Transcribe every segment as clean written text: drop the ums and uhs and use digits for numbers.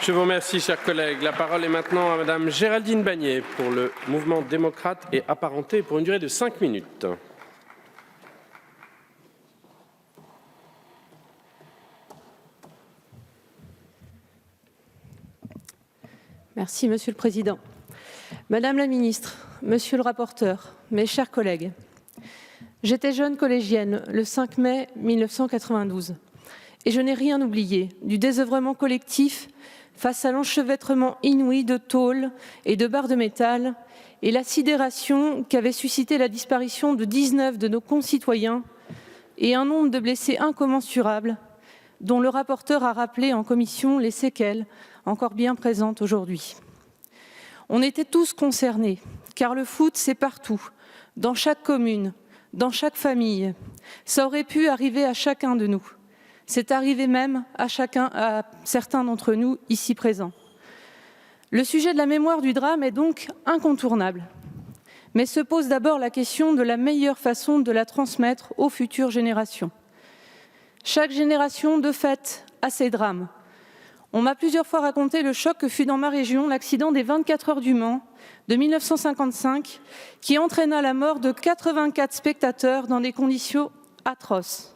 Je vous remercie, chers collègues. La parole est maintenant à Madame Géraldine Bagné pour le Mouvement démocrate et apparenté pour une durée de 5 minutes. Merci, Monsieur le Président. Madame la Ministre, Monsieur le rapporteur, mes chers collègues, j'étais jeune collégienne le 5 mai 1992 et je n'ai rien oublié du désœuvrement collectif face à l'enchevêtrement inouï de tôles et de barres de métal et la sidération qu'avait suscité la disparition de 19 de nos concitoyens et un nombre de blessés incommensurables dont le rapporteur a rappelé en commission les séquelles encore bien présentes aujourd'hui. On était tous concernés, car le foot, c'est partout, dans chaque commune, dans chaque famille. Ça aurait pu arriver à chacun de nous. C'est arrivé même à certains d'entre nous ici présents. Le sujet de la mémoire du drame est donc incontournable. Mais se pose d'abord la question de la meilleure façon de la transmettre aux futures générations. Chaque génération, de fait, a ses drames. On m'a plusieurs fois raconté le choc que fut dans ma région l'accident des 24 heures du Mans de 1955 qui entraîna la mort de 84 spectateurs dans des conditions atroces.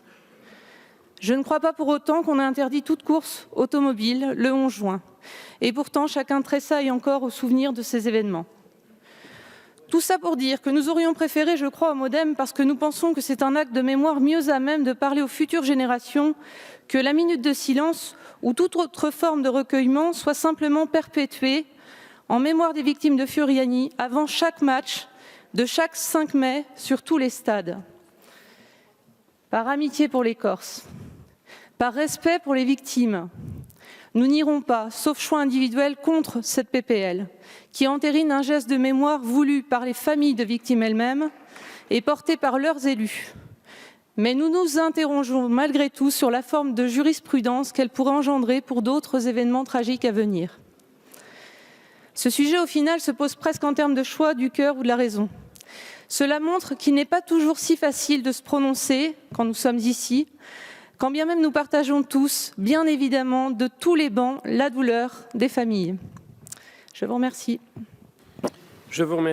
Je ne crois pas pour autant qu'on ait interdit toute course automobile le 11 juin. Et pourtant, chacun tressaille encore au souvenir de ces événements. Tout ça pour dire que nous aurions préféré, je crois, au MoDem, parce que nous pensons que c'est un acte de mémoire mieux à même de parler aux futures générations, que la minute de silence ou toute autre forme de recueillement soit simplement perpétuée en mémoire des victimes de Furiani avant chaque match de chaque 5 mai sur tous les stades. Par amitié pour les Corses, par respect pour les victimes, nous n'irons pas, sauf choix individuel, contre cette PPL, qui entérine un geste de mémoire voulu par les familles de victimes elles-mêmes et porté par leurs élus. Mais nous nous interrogeons malgré tout sur la forme de jurisprudence qu'elle pourrait engendrer pour d'autres événements tragiques à venir. Ce sujet, au final, se pose presque en termes de choix du cœur ou de la raison. Cela montre qu'il n'est pas toujours si facile de se prononcer quand nous sommes ici, quand bien même nous partageons tous, bien évidemment, de tous les bancs, la douleur des familles. Je vous remercie. Je vous remercie.